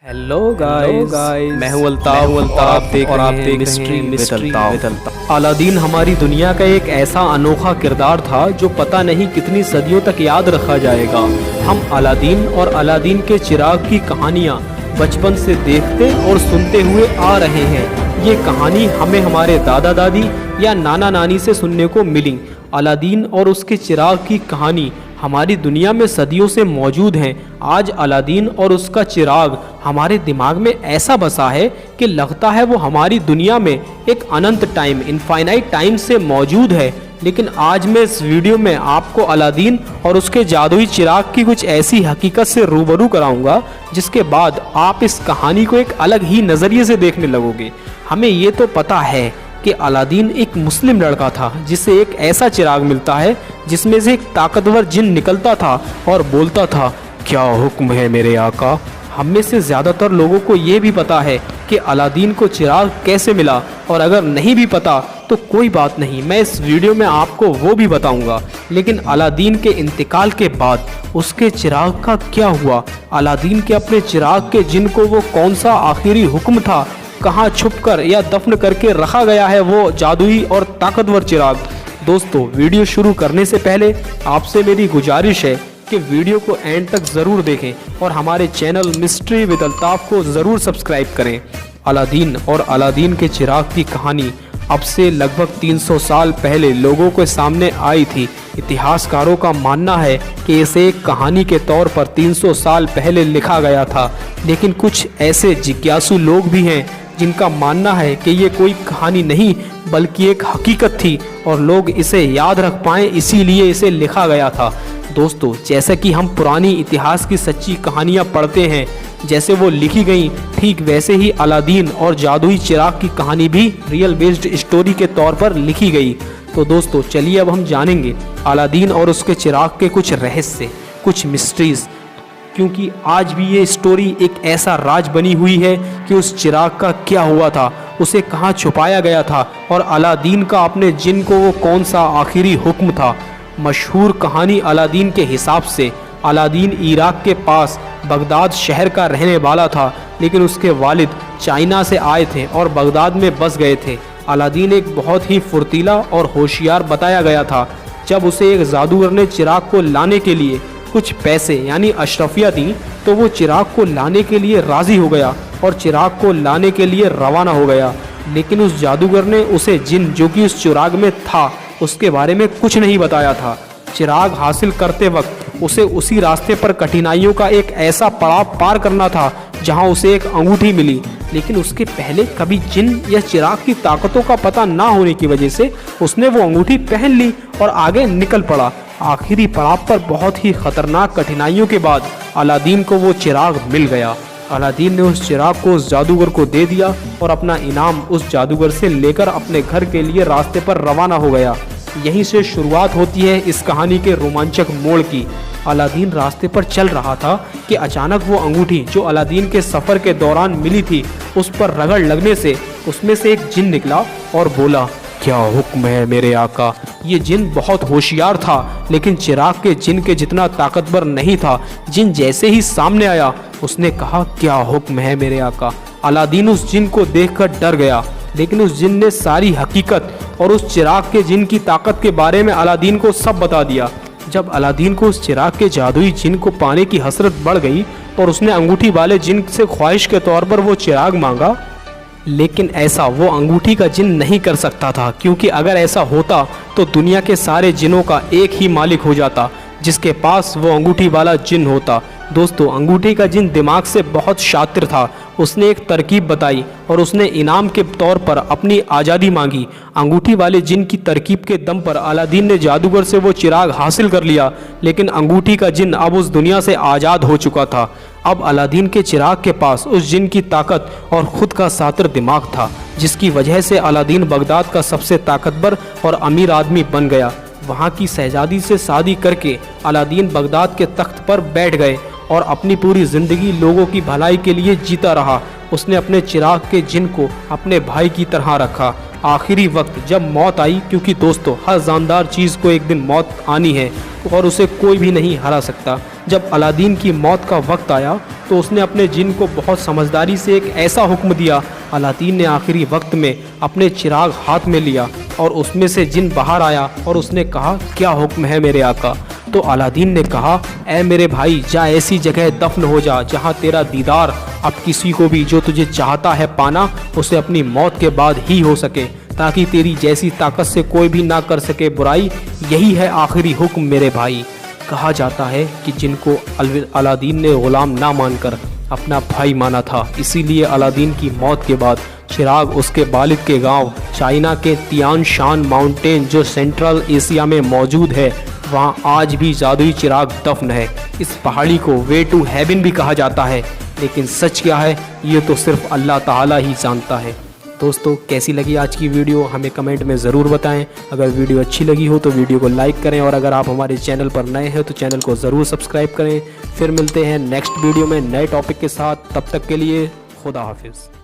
Hello guys, मैं हूं अल्ताफ और आप देख रहे हैं मिस्ट्री विद अल्ताफ। अलादीन हमारी दुनिया का एक ऐसा अनोखा किरदार था जो पता नहीं कितनी सदियों तक याद रखा जाएगा। हम अलादीन और अलादीन के चिराग की कहानियां बचपन से देखते और सुनते हुए आ रहे हैं। ये कहानी हमें हमारे दादा दादी या नाना नानी से सुनने को मिली। अलादीन और उसके चिराग की कहानी हमारी दुनिया में सदियों से मौजूद हैं। आज अलादीन और उसका चिराग हमारे दिमाग में ऐसा बसा है कि लगता है वो हमारी दुनिया में एक अनंत टाइम, इनफाइनाइट टाइम से मौजूद है। लेकिन आज मैं इस वीडियो में आपको अलादीन और उसके जादुई चिराग की कुछ ऐसी हकीकत से रूबरू कराऊंगा जिसके बाद आप इस कहानी को एक अलग ही नज़रिए से देखने लगोगे। हमें ये तो पता है कि अलादीन एक मुस्लिम लड़का था जिसे एक ऐसा चिराग मिलता है जिसमें से एक ताकतवर जिन निकलता था और बोलता था, क्या हुक्म है मेरे आका। हम में से ज़्यादातर लोगों को ये भी पता है कि अलादीन को चिराग कैसे मिला, और अगर नहीं भी पता तो कोई बात नहीं, मैं इस वीडियो में आपको वो भी बताऊंगा। लेकिन अलादीन के इंतकाल के बाद उसके चिराग का क्या हुआ, अलादीन के अपने चिराग के जिन को वो कौन सा आखिरी हुक्म था, कहाँ छुपकर या दफन करके रखा गया है वो जादुई और ताकतवर चिराग। दोस्तों, वीडियो शुरू करने से पहले आपसे मेरी गुजारिश है कि वीडियो को एंड तक ज़रूर देखें और हमारे चैनल मिस्ट्री विद अल्ताफ को ज़रूर सब्सक्राइब करें। अलादीन और अलादीन के चिराग की कहानी अब से लगभग 300 साल पहले लोगों के सामने आई थी। इतिहासकारों का मानना है कि इसे एक कहानी के तौर पर 300 साल पहले लिखा गया था, लेकिन कुछ ऐसे जिज्ञासु लोग भी हैं जिनका मानना है कि ये कोई कहानी नहीं बल्कि एक हकीकत थी और लोग इसे याद रख पाएँ इसीलिए इसे लिखा गया था। दोस्तों, जैसे कि हम पुरानी इतिहास की सच्ची कहानियाँ पढ़ते हैं, जैसे वो लिखी गई, ठीक वैसे ही अलादीन और जादुई चिराग की कहानी भी रियल बेस्ड स्टोरी के तौर पर लिखी गई। तो दोस्तों, चलिए अब हम जानेंगे अलादीन और उसके चिराग के कुछ रहस्य, कुछ मिस्ट्रीज, क्योंकि आज भी ये स्टोरी एक ऐसा राज बनी हुई है कि उस चिराग का क्या हुआ था, उसे कहाँ छुपाया गया था, और अलादीन का अपने जिन को वो कौन सा आखिरी हुक्म था। मशहूर कहानी अलादीन के हिसाब से अलादीन इराक के पास बगदाद शहर का रहने वाला था, लेकिन उसके वालिद चाइना से आए थे और बगदाद में बस गए थे। अलादीन एक बहुत ही फुर्तीला और होशियार बताया गया था। जब उसे एक जादूगर ने चिराग को लाने के लिए कुछ पैसे यानी अशरफिया दी तो वो चिराग को लाने के लिए राज़ी हो गया और चिराग को लाने के लिए रवाना हो गया। लेकिन उस जादूगर ने उसे जिन जो कि उस चिराग में था उसके बारे में कुछ नहीं बताया था। चिराग हासिल करते वक्त उसे उसी रास्ते पर कठिनाइयों का एक ऐसा पड़ाव पार करना था जहां उसे एक अंगूठी मिली, लेकिन उसके पहले कभी जिन या चिराग की ताकतों का पता ना होने की वजह से उसने वो अंगूठी पहन ली और आगे निकल पड़ा। आखिरी पड़ाव पर बहुत ही खतरनाक कठिनाइयों के बाद अलादीन को वो चिराग मिल गया। अलादीन ने उस चिराग को उस जादूगर को दे दिया और अपना इनाम उस जादूगर से लेकर अपने घर के लिए रास्ते पर रवाना हो गया। यहीं से शुरुआत होती है इस कहानी के रोमांचक मोड़ की। अलादीन रास्ते पर चल रहा था कि अचानक वो अंगूठी जो अलादीन के सफ़र के दौरान मिली थी उस पर रगड़ लगने से उसमें से एक जिन निकला और बोला, क्या हुक्म है मेरे आका। ये जिन बहुत होशियार था लेकिन चिराग के जिन के जितना ताकतवर नहीं था। जिन जैसे ही सामने आया उसने कहा, क्या हुक्म है मेरे आका। अलादीन उस जिन को देखकर डर गया, लेकिन उस जिन ने सारी हकीकत और उस चिराग के जिन की ताकत के बारे में अलादीन को सब बता दिया। जब अलादीन को उस चिराग के जादुई जिन को पाने की हसरत बढ़ गई और उसने अंगूठी वाले जिन से ख्वाहिश के तौर पर वो चिराग मांगा, लेकिन ऐसा वो अंगूठी का जिन नहीं कर सकता था, क्योंकि अगर ऐसा होता तो दुनिया के सारे जिनों का एक ही मालिक हो जाता जिसके पास वो अंगूठी वाला जिन होता। दोस्तों, अंगूठी का जिन दिमाग से बहुत शातिर था। उसने एक तरकीब बताई और उसने इनाम के तौर पर अपनी आज़ादी मांगी। अंगूठी वाले जिन की तरकीब के दम पर अलादीन ने जादूगर से वो चिराग हासिल कर लिया, लेकिन अंगूठी का जिन अब उस दुनिया से आज़ाद हो चुका था। अब अलादीन के चिराग के पास उस जिन की ताकत और ख़ुद का शातिर दिमाग था, जिसकी वजह से अलादीन बगदाद का सबसे ताकतवर और अमीर आदमी बन गया। वहाँ की शहजादी से शादी करके अलादीन बगदाद के तख्त पर बैठ गए और अपनी पूरी ज़िंदगी लोगों की भलाई के लिए जीता रहा। उसने अपने चिराग के जिन को अपने भाई की तरह रखा। आखिरी वक्त जब मौत आई, क्योंकि दोस्तों हर जानदार चीज़ को एक दिन मौत आनी है और उसे कोई भी नहीं हरा सकता, जब अलादीन की मौत का वक्त आया तो उसने अपने जिन को बहुत समझदारी से एक ऐसा हुक्म दिया। अलादीन ने आखिरी वक्त में अपने चिराग हाथ में लिया और उसमें से जिन बाहर आया और उसने कहा, क्या हुक्म है मेरे आका? तो अलादीन ने कहा, ऐ मेरे भाई, जा ऐसी जगह दफन हो जा जहाँ तेरा दीदार अब किसी को भी जो तुझे चाहता है पाना उसे अपनी मौत के बाद ही हो सके, ताकि तेरी जैसी ताकत से कोई भी ना कर सके बुराई। यही है आखिरी हुक्म मेरे भाई। कहा जाता है कि जिनको अलादीन ने ग़ुलाम ना मानकर अपना भाई माना था, इसीलिए अलादीन की मौत के बाद चिराग उसके वालिद के गांव चाइना के तियान शान माउंटेन जो सेंट्रल एशिया में मौजूद है, वहाँ आज भी जादुई चिराग दफन है। इस पहाड़ी को वे टू हेवन भी कहा जाता है, लेकिन सच क्या है ये तो सिर्फ अल्लाह ताला ही जानता है। दोस्तों, कैसी लगी आज की वीडियो हमें कमेंट में ज़रूर बताएं। अगर वीडियो अच्छी लगी हो तो वीडियो को लाइक करें और अगर आप हमारे चैनल पर नए हैं तो चैनल को ज़रूर सब्सक्राइब करें। फिर मिलते हैं नेक्स्ट वीडियो में नए टॉपिक के साथ। तब तक के लिए खुदा हाफिज़।